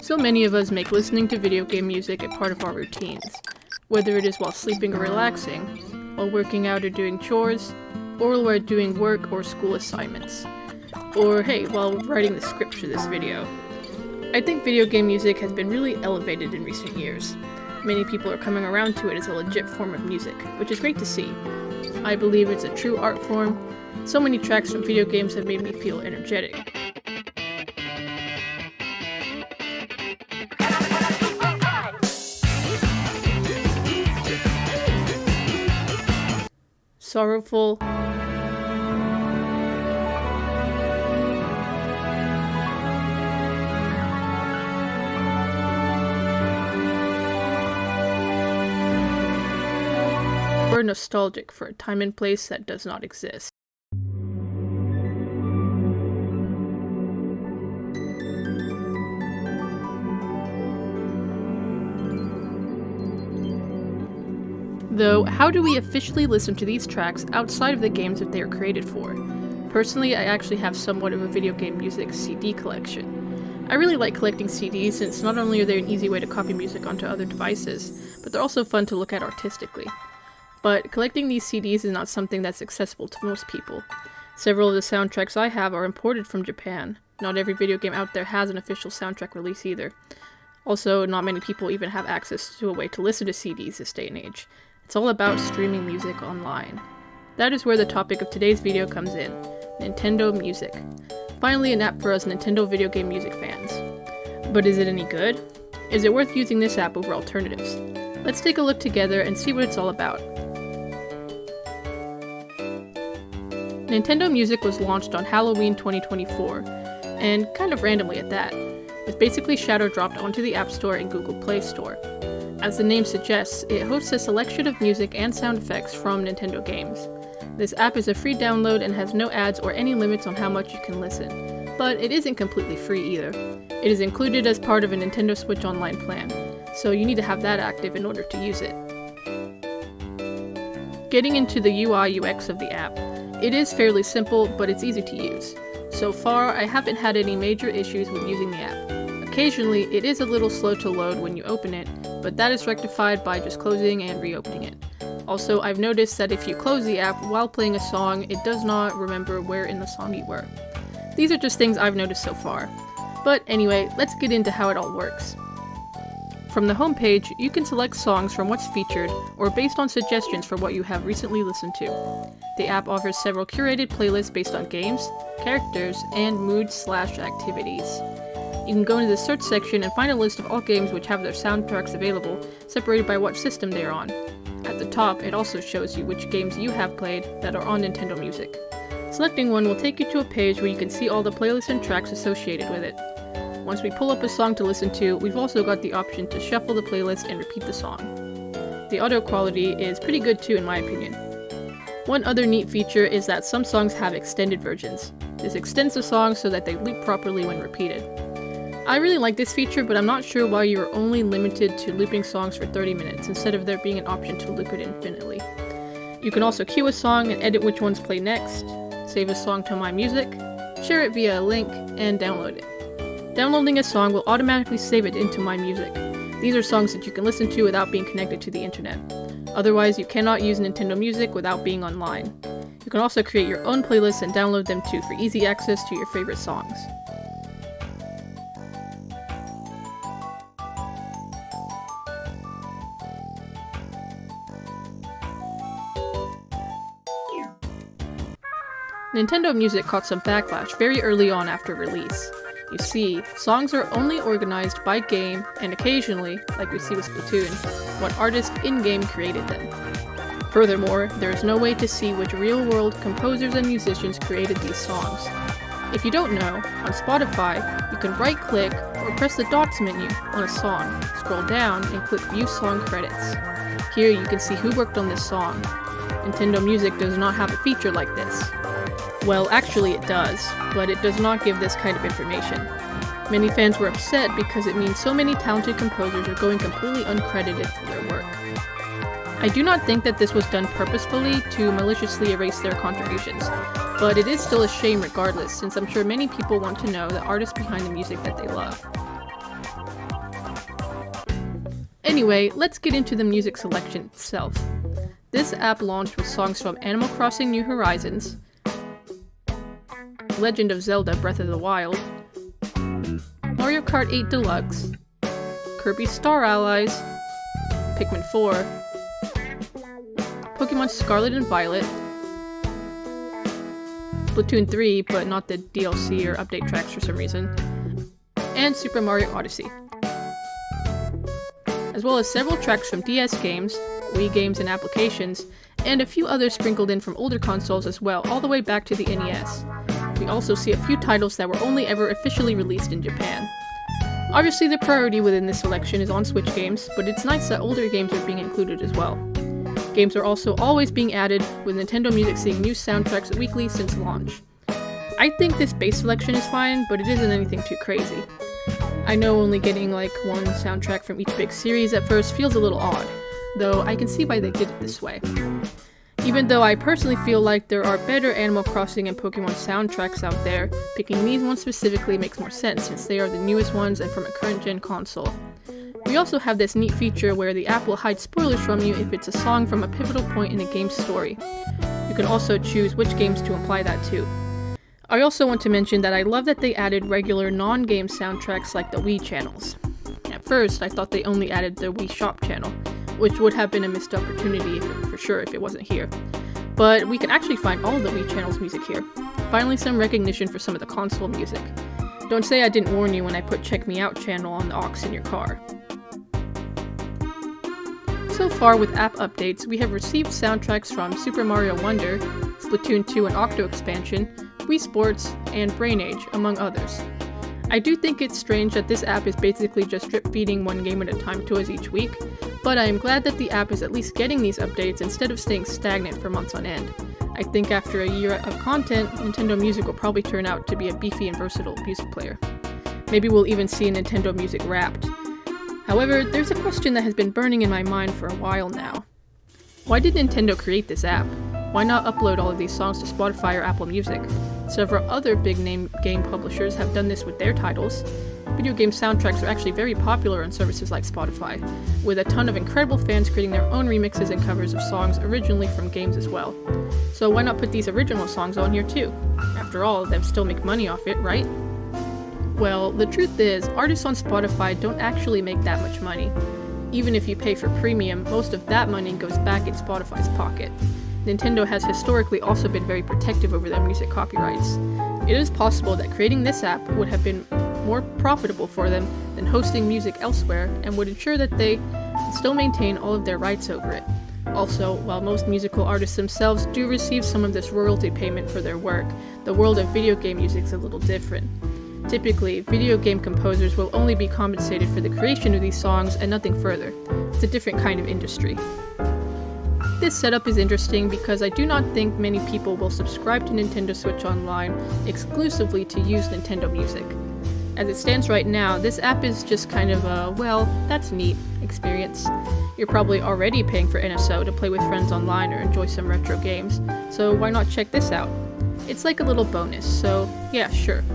So many of us make listening to video game music a part of our routines, whether it is while sleeping or relaxing, while working out or doing chores, or while we're doing work or school assignments, or hey, while writing the script for this video. I think video game music has been really elevated in recent years. Many people are coming around to it as a legit form of music, which is great to see. I believe it's a true art form. So many tracks from video games have made me feel energetic. Sorrowful, or nostalgic for a time and place that does not exist. Though, how do we officially listen to these tracks outside of the games that they are created for? Personally, I actually have somewhat of a video game music CD collection. I really like collecting CDs since not only are they an easy way to copy music onto other devices, but they're also fun to look at artistically. But collecting these CDs is not something that's accessible to most people. Several of the soundtracks I have are imported from Japan. Not every video game out there has an official soundtrack release either. Also, not many people even have access to a way to listen to CDs this day and age. It's all about streaming music online. That is where the topic of today's video comes in: Nintendo Music. Finally, an app for us Nintendo video game music fans. But is it any good? Is it worth using this app over alternatives? Let's take a look together and see what it's all about. Nintendo Music was launched on Halloween 2024, and kind of randomly at that. It was basically shadow dropped onto the App Store and Google Play Store. As the name suggests, it hosts a selection of music and sound effects from Nintendo games. This app is a free download and has no ads or any limits on how much you can listen, but it isn't completely free either. It is included as part of a Nintendo Switch Online plan, so you need to have that active in order to use it. Getting into the UI UX of the app, it is fairly simple, but it's easy to use. So far, I haven't had any major issues with using the app. Occasionally, it is a little slow to load when you open it, but that is rectified by just closing and reopening it. Also, I've noticed that if you close the app while playing a song, it does not remember where in the song you were. These are just things I've noticed so far. But anyway, let's get into how it all works. From the homepage, you can select songs from what's featured, or based on suggestions for what you have recently listened to. The app offers several curated playlists based on games, characters, and mood/activities. You can go into the search section and find a list of all games which have their soundtracks available, separated by what system they are on. At the top, it also shows you which games you have played that are on Nintendo Music. Selecting one will take you to a page where you can see all the playlists and tracks associated with it. Once we pull up a song to listen to, we've also got the option to shuffle the playlist and repeat the song. The audio quality is pretty good too, in my opinion. One other neat feature is that some songs have extended versions. This extends the song so that they loop properly when repeated. I really like this feature, but I'm not sure why you are only limited to looping songs for 30 minutes instead of there being an option to loop it infinitely. You can also queue a song and edit which ones play next, save a song to My Music, share it via a link, and download it. Downloading a song will automatically save it into My Music. These are songs that you can listen to without being connected to the internet. Otherwise, you cannot use Nintendo Music without being online. You can also create your own playlists and download them too for easy access to your favorite songs. Nintendo Music caught some backlash very early on after release. You see, songs are only organized by game, and occasionally, like we see with Splatoon, what artist in-game created them. Furthermore, there is no way to see which real-world composers and musicians created these songs. If you don't know, on Spotify, you can right-click or press the Docs menu on a song, scroll down, and click View Song Credits. Here you can see who worked on this song. Nintendo Music does not have a feature like this. Well, actually it does, but it does not give this kind of information. Many fans were upset because it means so many talented composers are going completely uncredited for their work. I do not think that this was done purposefully to maliciously erase their contributions, but it is still a shame regardless, since I'm sure many people want to know the artists behind the music that they love. Anyway, let's get into the music selection itself. This app launched with songs from Animal Crossing New Horizons, Legend of Zelda Breath of the Wild, Mario Kart 8 Deluxe, Kirby Star Allies, Pikmin 4, Pokemon Scarlet and Violet, Splatoon 3, but not the DLC or update tracks for some reason, and Super Mario Odyssey. As well as several tracks from DS games, Wii games and applications, and a few others sprinkled in from older consoles as well, all the way back to the NES. We also see a few titles that were only ever officially released in Japan. Obviously the priority within this selection is on Switch games, but it's nice that older games are being included as well. Games are also always being added, with Nintendo Music seeing new soundtracks weekly since launch. I think this base selection is fine, but it isn't anything too crazy. I know only getting like one soundtrack from each big series at first feels a little odd, though I can see why they did it this way. Even though I personally feel like there are better Animal Crossing and Pokemon soundtracks out there, picking these ones specifically makes more sense since they are the newest ones and from a current-gen console. We also have this neat feature where the app will hide spoilers from you if it's a song from a pivotal point in a game's story. You can also choose which games to imply that to. I also want to mention that I love that they added regular non-game soundtracks like the Wii channels. At first, I thought they only added the Wii Shop channel, which would have been a missed opportunity for sure if it wasn't here. But we can actually find all of the Wii channel's music here. Finally some recognition for some of the console music. Don't say I didn't warn you when I put Check Me Out channel on the aux in your car. So far with app updates, we have received soundtracks from Super Mario Wonder, Splatoon 2 and Octo Expansion, Wii Sports, and Brain Age, among others. I do think it's strange that this app is basically just drip-feeding one game at a time to us each week, but I am glad that the app is at least getting these updates instead of staying stagnant for months on end. I think after a year of content, Nintendo Music will probably turn out to be a beefy and versatile music player. Maybe we'll even see Nintendo Music Wrapped. However, there's a question that has been burning in my mind for a while now. Why did Nintendo create this app? Why not upload all of these songs to Spotify or Apple Music? Several other big-name game publishers have done this with their titles. Video game soundtracks are actually very popular on services like Spotify, with a ton of incredible fans creating their own remixes and covers of songs originally from games as well. So why not put these original songs on here too? After all, they'll still make money off it, right? Well, the truth is, artists on Spotify don't actually make that much money. Even if you pay for premium, most of that money goes back in Spotify's pocket. Nintendo has historically also been very protective over their music copyrights. It is possible that creating this app would have been more profitable for them than hosting music elsewhere and would ensure that they still maintain all of their rights over it. Also, while most musical artists themselves do receive some of this royalty payment for their work, the world of video game music is a little different. Typically, video game composers will only be compensated for the creation of these songs and nothing further. It's a different kind of industry. This setup is interesting because I do not think many people will subscribe to Nintendo Switch Online exclusively to use Nintendo Music. As it stands right now, this app is just kind of a, well, that's neat experience. You're probably already paying for NSO to play with friends online or enjoy some retro games, so why not check this out? It's like a little bonus, so yeah, sure.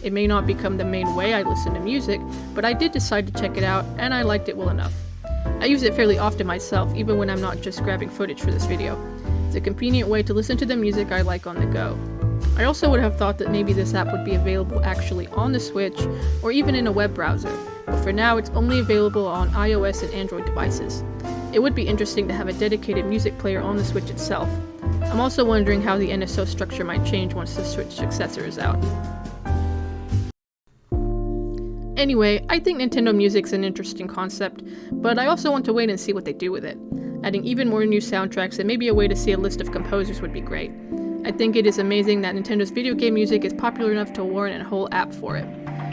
It may not become the main way I listen to music, but I did decide to check it out, and I liked it well enough. I use it fairly often myself, even when I'm not just grabbing footage for this video. It's a convenient way to listen to the music I like on the go. I also would have thought that maybe this app would be available actually on the Switch, or even in a web browser, but for now it's only available on iOS and Android devices. It would be interesting to have a dedicated music player on the Switch itself. I'm also wondering how the NSO structure might change once the Switch successor is out. Anyway, I think Nintendo Music's an interesting concept, but I also want to wait and see what they do with it. Adding even more new soundtracks and maybe a way to see a list of composers would be great. I think it is amazing that Nintendo's video game music is popular enough to warrant a whole app for it.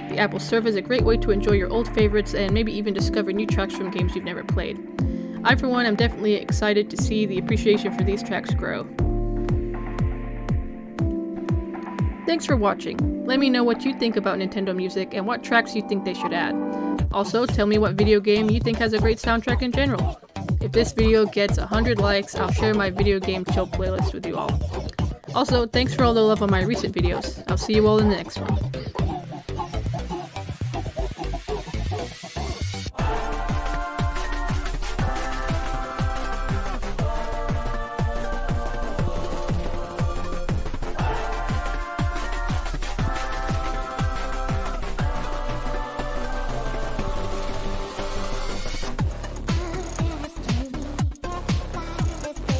The app will serve as a great way to enjoy your old favorites and maybe even discover new tracks from games you've never played. I, for one, am definitely excited to see the appreciation for these tracks grow. Thanks for watching. Let me know what you think about Nintendo Music and what tracks you think they should add. Also, tell me what video game you think has a great soundtrack in general. If this video gets 100 likes, I'll share my video game chill playlist with you all. Also, thanks for all the love on my recent videos. I'll see you all in the next one.